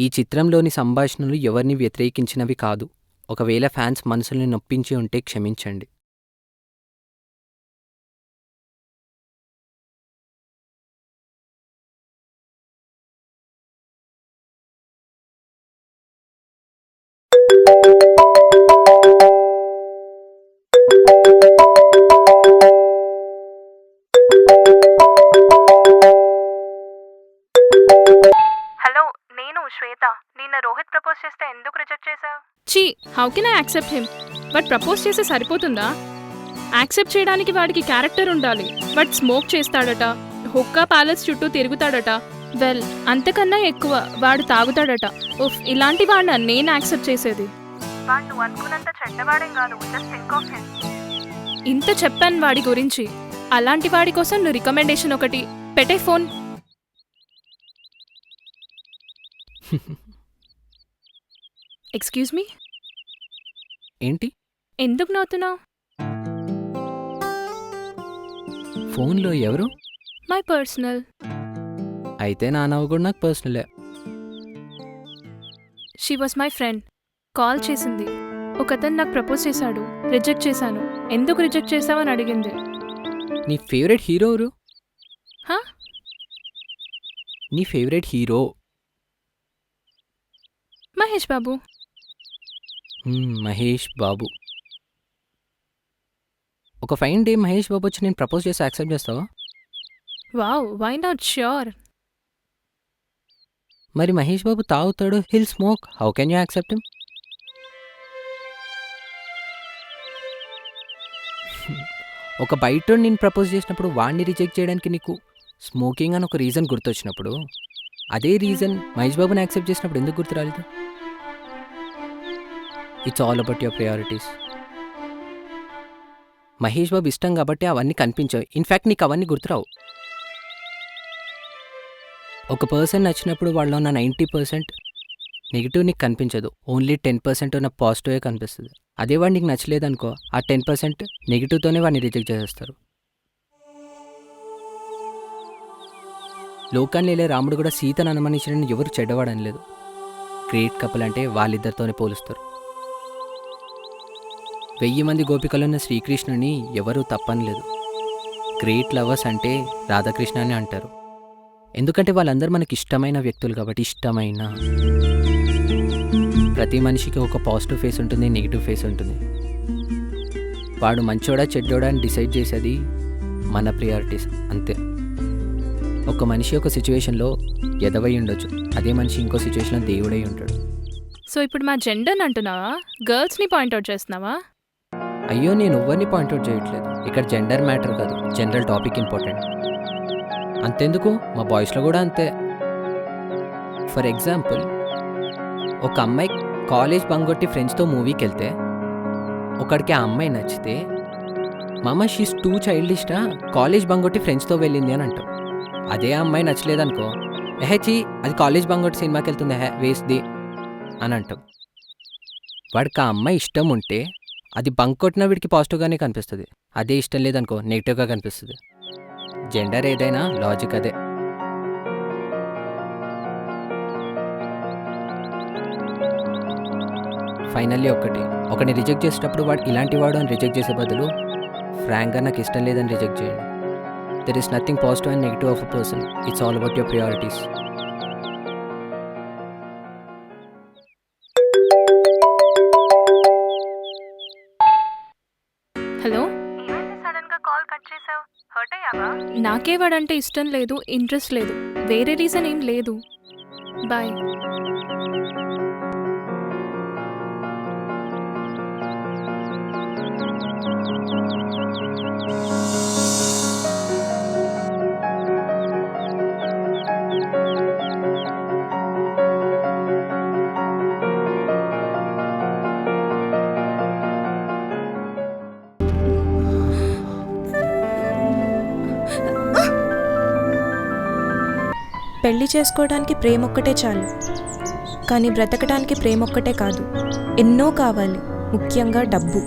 ఈ చిత్రంలోని సంభాషణలు ఎవరిని వ్యతిరేకించినవి కాదు. ఒకవేళ ఫ్యాన్స్ మనసుల్ని నొప్పించి ఉంటే క్షమించండి. హలో, నేను శ్వేత. నిన్న రోహిత్ ప్రపోజ్ చేస్తే ఎందుకు రిజెక్ట్ చేసావు? చీ, how can I accept him? But propose చేస్తే సరిపోతుందా? యాక్సెప్ట్ చేయడానికి వాడికి క్యారెక్టర్ ఉండాలి. బట్ స్మోక్ చేస్తాడట, హుక్కా ప్యాలెస్ చుట్టూ తిరుగుతాడట, వెల్ అంతకన్నా ఎక్కువ వాడు తాగుతాడట. ఉఫ్, ఇలాంటి వాడిని నేను యాక్సెప్ట్ చేసేది. వాడు నువ్వు అనుకున్నంత చెడ్డవాడేం కాదు. Just think of him. ఇంత చెప్పాను వాడి గురించి. అలాంటి వాడి కోసం నువ్వు రికమెండేషన్ ఒకటి పెట్టే. ఫోన్ ఎక్స్క్యూజ్ మీ, ఏంటి ఎందుకు నవ్వుతున్నావు? ఫోన్లో ఎవరు? My personal. అయితే నా నవ్వు కూడా నాకు పర్సనలే. She was my friend. Call చేసింది. ఒకతను నాకు ప్రపోజ్ చేశాడు, రిజెక్ట్ చేశాను. ఎందుకు రిజెక్ట్ చేశావని అడిగింది. నీ ఫేవరెట్ హీరో ఎవరు? హా? నీ ఫేవరెట్ హీరో? మహేష్ బాబు. మహేష్ బాబు. ఒక ఫైన్ డే మహేష్ బాబు వచ్చి నేను ప్రపోజ్ చేసి యాక్సెప్ట్ చేస్తావా? Wow, why not? ష్యూర్. మరి మహేష్ బాబు తాగుతాడు, he'll smoke, how can you accept him? ఒక బయట నేను ప్రపోజ్ చేసినప్పుడు వాడిని రిజెక్ట్ చేయడానికి నీకు స్మోకింగ్ అని ఒక రీజన్ గుర్తొచ్చినప్పుడు, అదే రీజన్ మహేష్ బాబుని యాక్సెప్ట్ చేసినప్పుడు ఎందుకు గుర్తు రాలేదు? It's all about your priorities. Mahesh Babu ఇష్టం కాబట్టి అవన్నీ కనిపించవు. ఇన్ఫ్యాక్ట్ నీకు అవన్నీ గుర్తురావు. ఒక పర్సన్ నచ్చినప్పుడు వాళ్ళలో ఉన్న 90% నెగిటివ్ నీకు కనిపించదు. ఓన్లీ 10% ఉన్న పాజిటివే కనిపిస్తుంది. అదే వాడు నీకు నచ్చలేదనుకో, ఆ 10% నెగిటివ్తోనే వాడిని రిజెక్ట్ చేసేస్తారు. లోకాన్ని వెళ్ళే రాముడు కూడా సీతను అనుమానించిన ఎవరు చెడ్డవాడని లేదు. గ్రేట్ కపుల్ అంటే వాళ్ళిద్దరితోనే పోలుస్తారు. 1000 మంది గోపికలున్న శ్రీకృష్ణుని ఎవరూ తప్పనలేదు. గ్రేట్ లవర్స్ అంటే రాధాకృష్ణ అని అంటారు. ఎందుకంటే వాళ్ళందరూ మనకి ఇష్టమైన వ్యక్తులు కాబట్టి. ఇష్టమైన ప్రతి మనిషికి ఒక పాజిటివ్ ఫేస్ ఉంటుంది, నెగిటివ్ ఫేస్ ఉంటుంది. వాడు మంచోడా చెడ్డోడా అని డిసైడ్ చేసేది మన ప్రియారిటీస్ అంతే. ఒక మనిషి ఒక సిచ్యువేషన్లో ఎదవై ఉండొచ్చు, అదే మనిషి ఇంకో సిచ్యువేషన్లో దేవుడై ఉంటాడు. సో ఇప్పుడు మా జెండర్ని అంటున్నావా? గర్ల్స్ని పాయింట్అవుట్ చేస్తున్నావా? అయ్యో, నేను ఎవరిని పాయింట్అవుట్ చేయట్లేదు. ఇక్కడ జెండర్ మ్యాటర్ కాదు, జనరల్ టాపిక్ ఇంపార్టెంట్. అంతెందుకు, మా బాయ్స్లో కూడా అంతే. ఫర్ ఎగ్జాంపుల్, ఒక అమ్మాయి కాలేజ్ బంగొట్టి ఫ్రెండ్స్తో మూవీకి వెళ్తే ఒకడికి ఆ అమ్మాయి నచ్చితే, మామ షీస్ టూ చైల్డిష్గా కాలేజ్ బంగొట్టి ఫ్రెండ్స్తో వెళ్ళింది అని అంటాం. అదే అమ్మాయి నచ్చలేదనుకో, ఎహెచి అది కాలేజ్ బంగొట్టి సినిమాకి వెళ్తుంది, వేస్ది అని అంటాం. వాడికి ఆ అమ్మాయి ఇష్టం ఉంటే అది బంక్ కొట్టిన వీడికి పాజిటివ్గానే కనిపిస్తుంది. అదే ఇష్టం లేదనుకో, నెగిటివ్గా కనిపిస్తుంది. జెండర్ ఏదైనా లాజిక్ అదే. ఫైనల్లీ ఒకరిని రిజెక్ట్ చేసేటప్పుడు వాడు ఇలాంటి వాడు అని రిజెక్ట్ చేసే బదులు ఫ్రాంక్గా నాకు ఇష్టం లేదని రిజెక్ట్ చేయండి. There is nothing positive and negative of a person. It's all about your priorities. Hello, ఏమైంది సడన్ గా కాల్ కట్ చేసావు? హర్ట్ అయ్యావా? నాకే వాడంటే ఇష్టం లేదు, ఇంట్రెస్ట్ లేదు. వేరే రీజన్ ఏం లేదు. బాయ్. పెళ్లి చేసుకోవడానికి ప్రేమొక్కటే చాలు, కానీ బ్రతకడానికి ప్రేమొక్కటే కాదు, ఎన్నో కావాలి, ముఖ్యంగా డబ్బు.